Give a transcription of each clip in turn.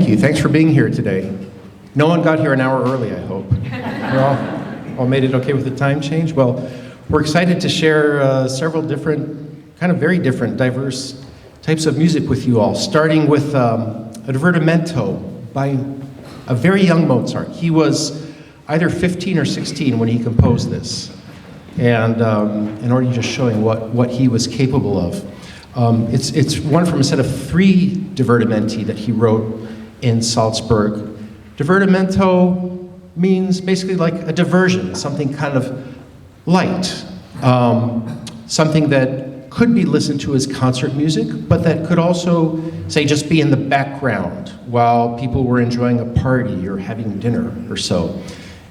thank you. Thanks for being here today. No one got here an hour early, I hope. We all made it okay with the time change? Well, we're excited to share several different, kind of very different, diverse types of music with you all, starting with a divertimento by a very young Mozart. He was either 15 or 16 when he composed this, and in order just showing what he was capable of. It's one from a set of 3 divertimenti that he wrote in Salzburg. Divertimento means basically like a diversion, something kind of light, something that could be listened to as concert music, but that could also, say, just be in the background while people were enjoying a party or having dinner or so.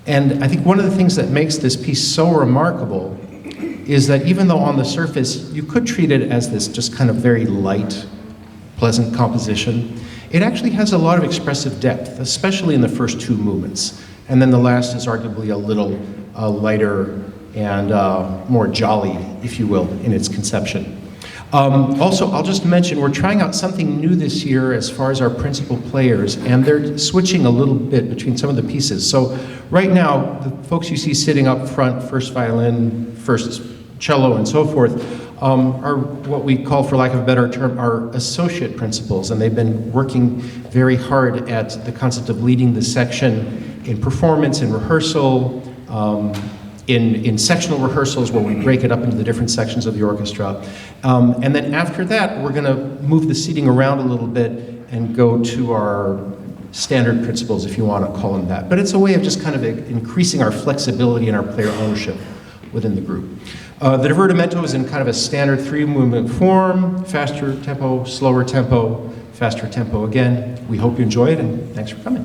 And I think one of the things that makes this piece so remarkable is that even though on the surface you could treat it as this just kind of very light, pleasant composition, it actually has a lot of expressive depth, especially in the first 2 movements. And then the last is arguably a little lighter and more jolly, if you will, in its conception. Also, I'll just mention, we're trying out something new this year as far as our principal players, and they're switching a little bit between some of the pieces. So right now, the folks you see sitting up front, first violin, first cello, and so forth, are what we call, for lack of a better term, our associate principals, and they've been working very hard at the concept of leading the section in performance, in rehearsal, in sectional rehearsals where we break it up into the different sections of the orchestra. And then after that, we're going to move the seating around a little bit and go to our standard principles, if you want to call them that. But it's a way of just kind of increasing our flexibility and our player ownership within the group. The divertimento is in kind of a standard 3-movement form: faster tempo, slower tempo, faster tempo again. We hope you enjoy it, and thanks for coming.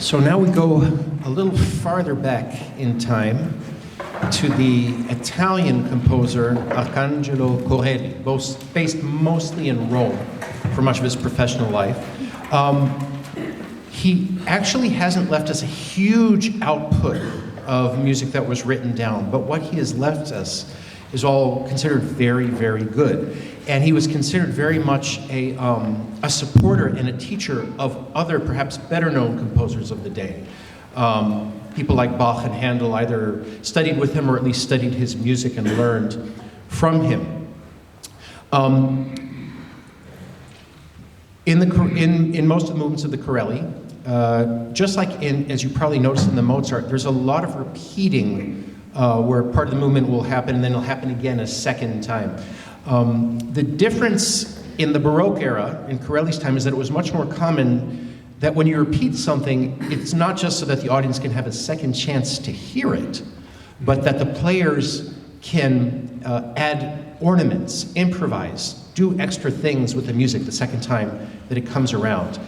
So now we go a little farther back in time to the Italian composer Arcangelo Corelli, based mostly in Rome for much of his professional life. He actually hasn't left us a huge output of music that was written down, but what he has left us is all considered very, very good. And he was considered very much a supporter and a teacher of other, perhaps better-known composers of the day. People like Bach and Handel either studied with him or at least studied his music and learned from him. In most of the movements of the Corelli, just like as you probably noticed in the Mozart, there's a lot of repeating where part of the movement will happen and then it'll happen again a second time. The difference in the Baroque era, in Corelli's time, is that it was much more common that when you repeat something, it's not just so that the audience can have a second chance to hear it, but that the players can add ornaments, improvise, do extra things with the music the second time that it comes around.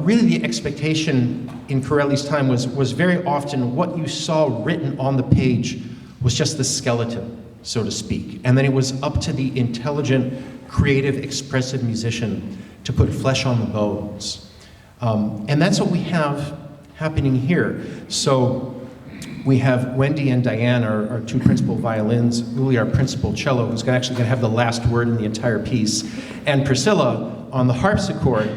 Really the expectation in Corelli's time was very often what you saw written on the page was just the skeleton, so to speak. And then it was up to the intelligent, creative, expressive musician to put flesh on the bones. And that's what we have happening here. So we have Wendy and Diane, our two principal violins, Uli, our principal cello, who's actually going to have the last word in the entire piece, and Priscilla on the harpsichord.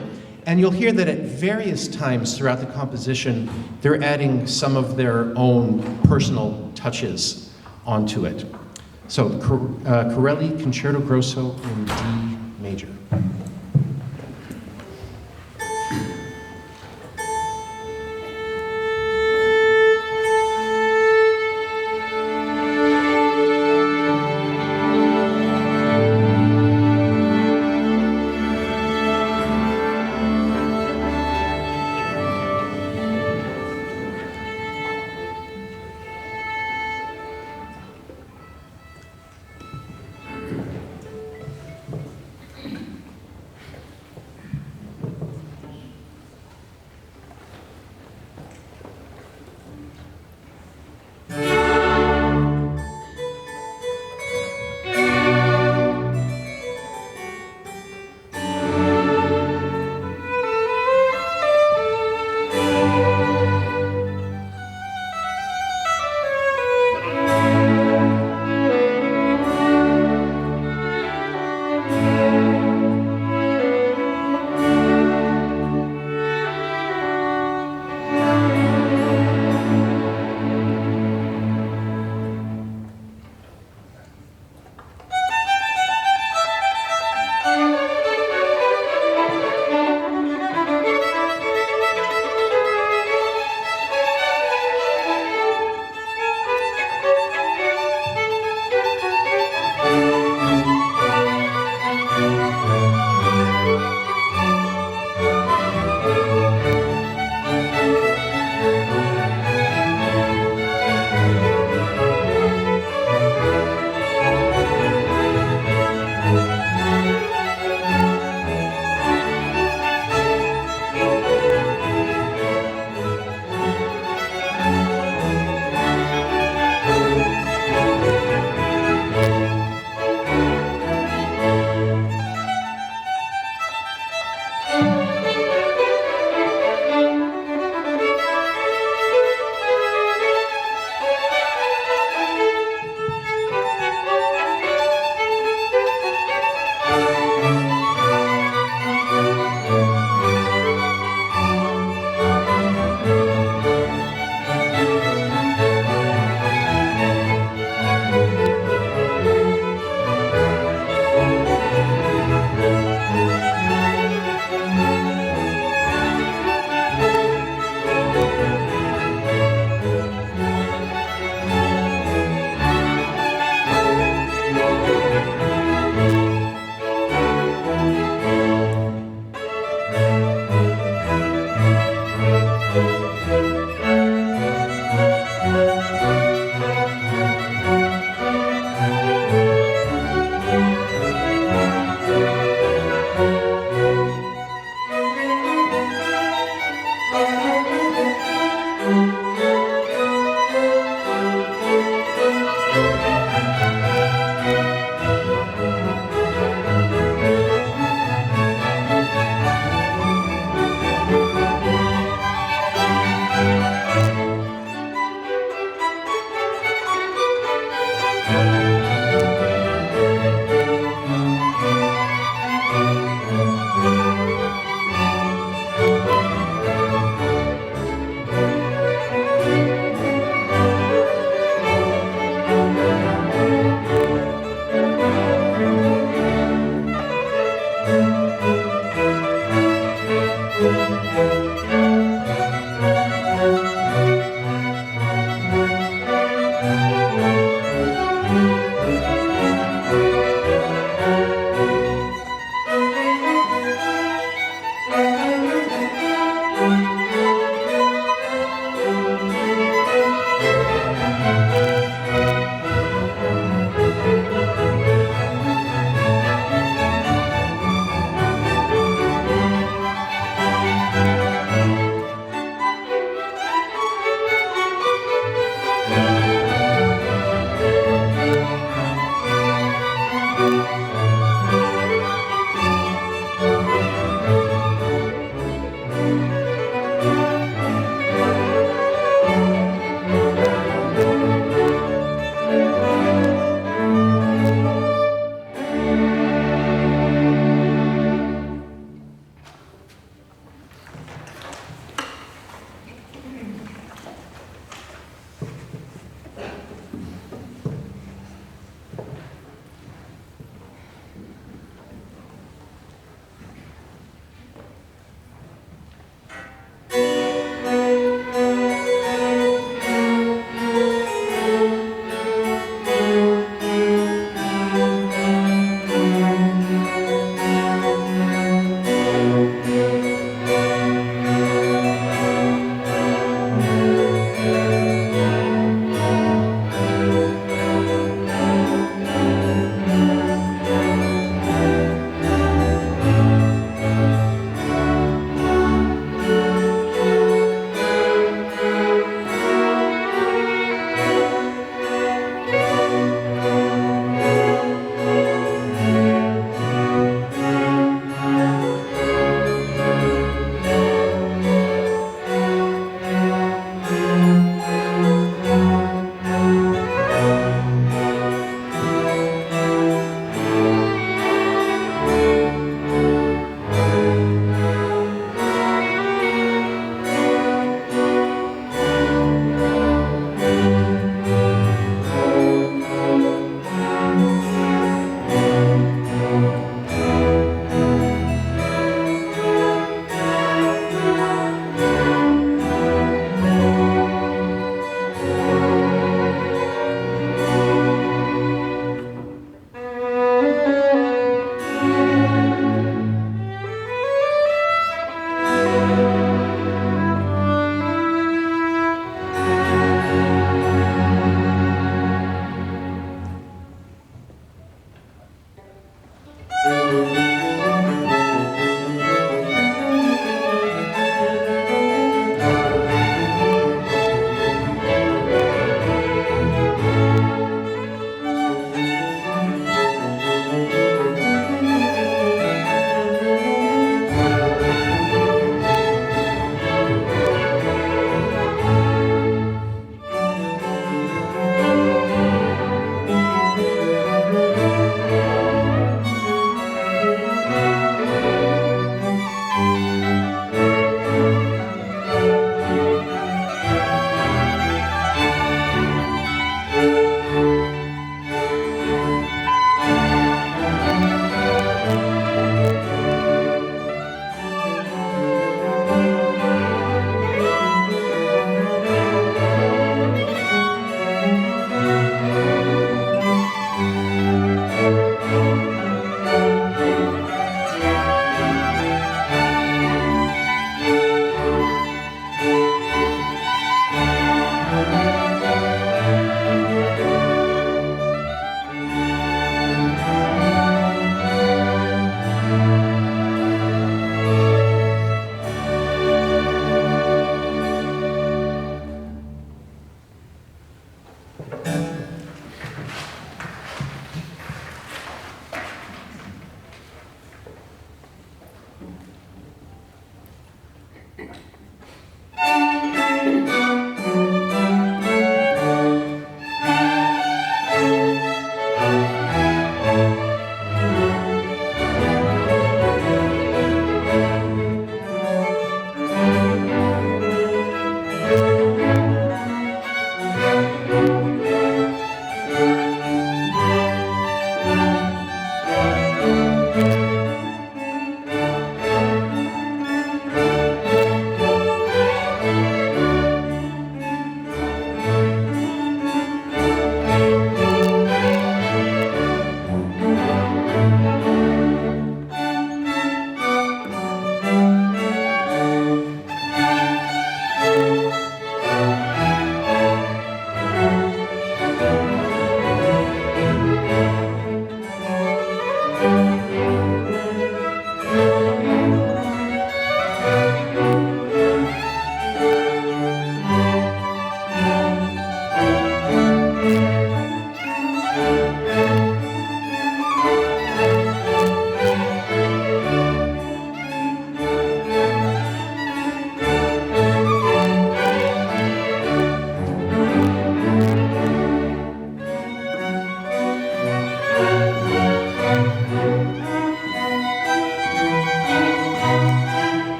And you'll hear that at various times throughout the composition, they're adding some of their own personal touches onto it. So, Corelli Concerto Grosso in D major.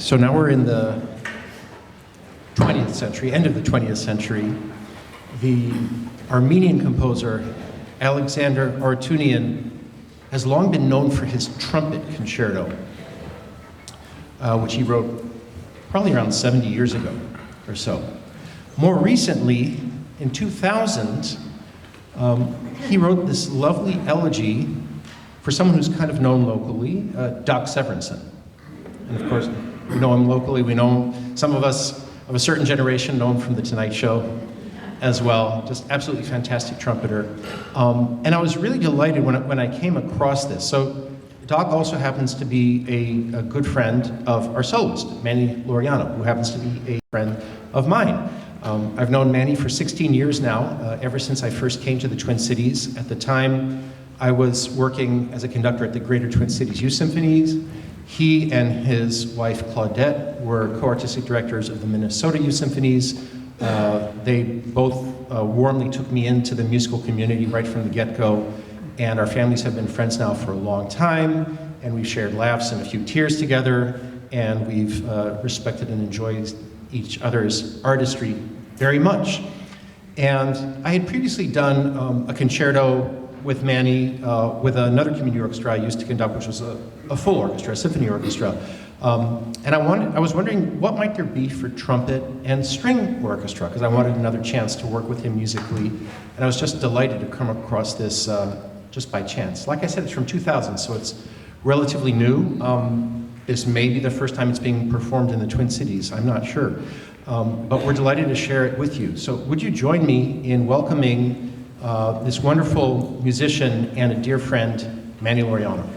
So now we're in the 20th century, end of the 20th century. The Armenian composer Alexander Artunian has long been known for his trumpet concerto, which he wrote probably around 70 years ago or so. More recently, in 2000, he wrote this lovely elegy for someone who's kind of known locally, Doc Severinsen. And of course, we know him locally. We know him, some of us of a certain generation know him from The Tonight Show as well. Just absolutely fantastic trumpeter. And I was really delighted when I came across this. So Doc also happens to be a good friend of our soloist, Manny Laureano, who happens to be a friend of mine. I've known Manny for 16 years now, ever since I first came to the Twin Cities. At the time, I was working as a conductor at the Greater Twin Cities Youth Symphonies. He and his wife, Claudette, were co-artistic directors of the Minnesota Youth Symphonies. They both warmly took me into the musical community right from the get-go, and our families have been friends now for a long time, and we've shared laughs and a few tears together, and we've respected and enjoyed each other's artistry very much. And I had previously done a concerto with Manny with another community orchestra I used to conduct, which was a full orchestra, a symphony orchestra. And I was wondering what might there be for trumpet and string orchestra, because I wanted another chance to work with him musically. And I was just delighted to come across this just by chance. Like I said, it's from 2000, so it's relatively new. This may be the first time it's being performed in the Twin Cities, I'm not sure. But we're delighted to share it with you. So would you join me in welcoming this wonderful musician and a dear friend, Manny Laureano.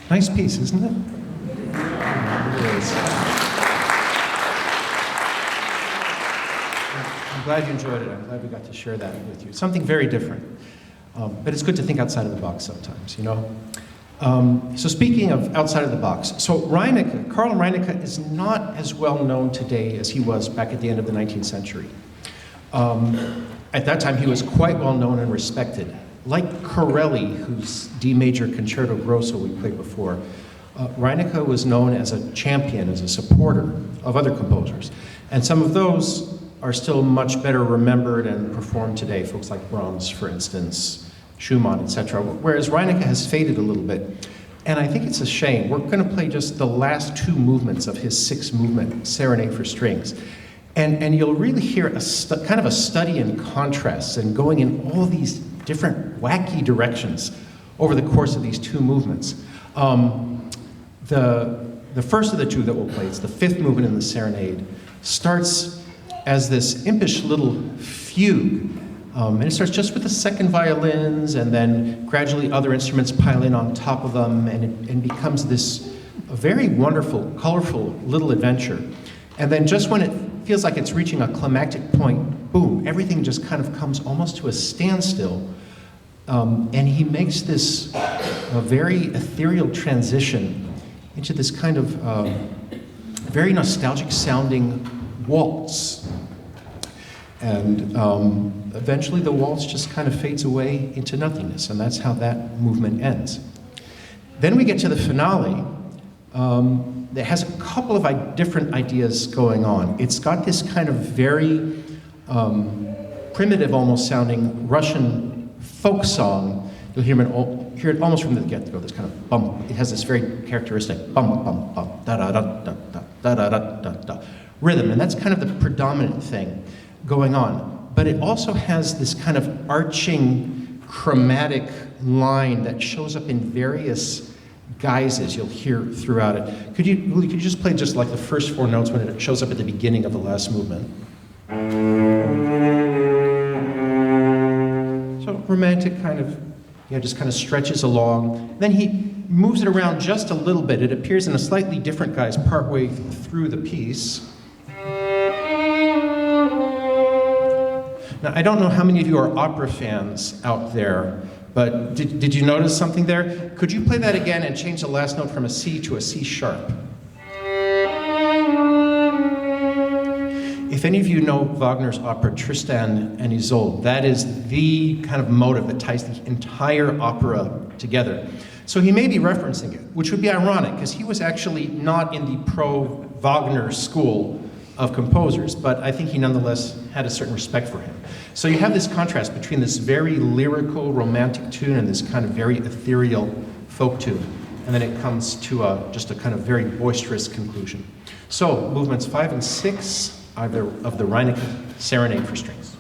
Nice piece, isn't it? It is. I'm glad you enjoyed it. I'm glad we got to share that with you. Something very different. But it's good to think outside of the box sometimes, you know? So speaking of outside of the box, so Reinecke, Karl Reinecke is not as well known today as he was back at the end of the 19th century. At that time, he was quite well known and respected. Like Corelli, whose D major concerto grosso we played before, Reinecke was known as a champion, as a supporter of other composers. And some of those are still much better remembered and performed today, folks like Brahms, for instance, Schumann, etc. Whereas Reinecke has faded a little bit. And I think it's a shame. We're going to play just the last two movements of his six-movement Serenade for Strings. And you'll really hear kind of a study in contrasts and going in all these different wacky directions over the course of these two movements. The first of the two that we'll play, it's the fifth movement in the Serenade, starts as this impish little fugue. And it starts just with the second violins, and then gradually other instruments pile in on top of them, and it becomes this very wonderful, colorful little adventure. And then just when it feels like it's reaching a climactic point, boom, everything just kind of comes almost to a standstill. And he makes this very ethereal transition into this kind of very nostalgic sounding waltz. And eventually the waltz just kind of fades away into nothingness, and that's how that movement ends. Then we get to the finale that has a couple of different ideas going on. It's got this kind of very primitive almost sounding Russian folk song. You'll hear it almost from the get-go, this kind of bump. It has this very characteristic bump, bump, bump, da-da-da-da-da, da-da-da-da-da rhythm, and that's kind of the predominant thing going on. But it also has this kind of arching chromatic line that shows up in various guises you'll hear throughout it. Could you just play just like the first four notes when it shows up at the beginning of the last movement? So romantic kind of, just kind of stretches along. Then he moves it around just a little bit. It appears in a slightly different guise partway through the piece. Now, I don't know how many of you are opera fans out there, but did you notice something there? Could you play that again and change the last note from a C to a C sharp? If any of you know Wagner's opera Tristan and Isolde, that is the kind of motive that ties the entire opera together. So he may be referencing it, which would be ironic, because he was actually not in the pro-Wagner school of composers, but I think he nonetheless had a certain respect for him. So you have this contrast between this very lyrical, romantic tune and this kind of very ethereal folk tune, and then it comes to just a kind of very boisterous conclusion. So movements 5 and 6 are of the Reinecke Serenade for Strings.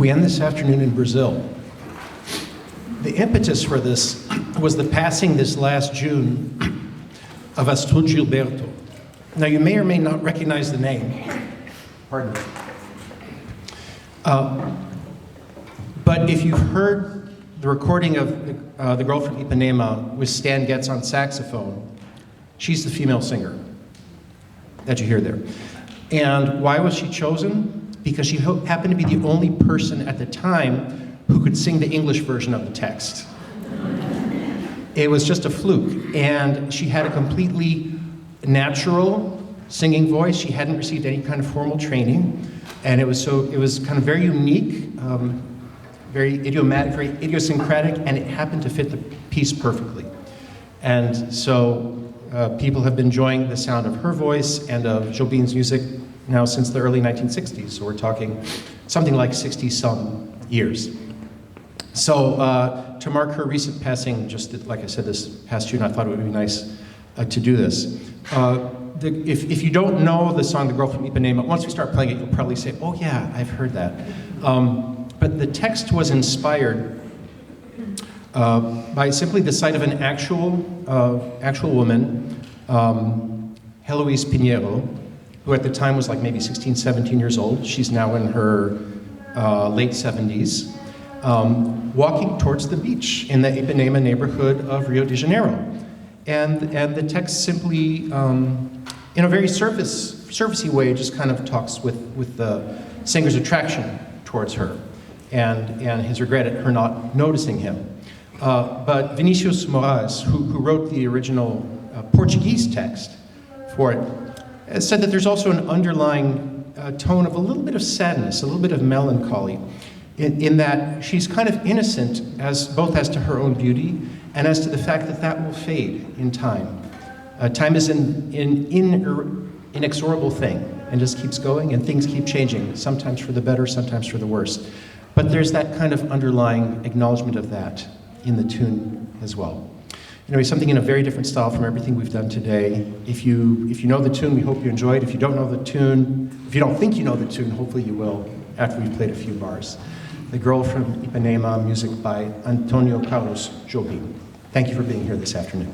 We end this afternoon in Brazil. The impetus for this was the passing this last June of Astur Gilberto. Now, you may or may not recognize the name. Pardon me. But if you've heard the recording of The Girl from Ipanema with Stan Getz on saxophone, she's the female singer that you hear there. And why was she chosen? Because she happened to be the only person at the time who could sing the English version of the text. It was just a fluke. And she had a completely natural singing voice. She hadn't received any kind of formal training. And it was kind of very unique, very idiomatic, very idiosyncratic, and it happened to fit the piece perfectly. And so people have been enjoying the sound of her voice and of Jobim's music now since the early 1960s. So we're talking something like 60-some years. So to mark her recent passing, just like I said, this past June, I thought it would be nice to do this. If you don't know the song, The Girl from Ipanema, once we start playing it, you'll probably say, oh yeah, I've heard that. But the text was inspired by simply the sight of an actual woman, Heloise Pinheiro, who at the time was like maybe 16, 17 years old. She's now in her late 70s, walking towards the beach in the Ipanema neighborhood of Rio de Janeiro. And the text simply, in a very surfacey way, just kind of talks with the singer's attraction towards her and his regret at her not noticing him. But Vinicius Moraes, who wrote the original Portuguese text for it, said that there's also an underlying tone of a little bit of sadness, a little bit of melancholy, in that she's kind of innocent both as to her own beauty and as to the fact that will fade in time. Time is an inexorable thing and just keeps going, and things keep changing, sometimes for the better, sometimes for the worse. But there's that kind of underlying acknowledgement of that in the tune as well. Anyway, something in a very different style from everything we've done today. If you know the tune, we hope you enjoy it. If you don't know the tune, if you don't think you know the tune, hopefully you will after we've played a few bars. The Girl from Ipanema, music by Antonio Carlos Jobim. Thank you for being here this afternoon.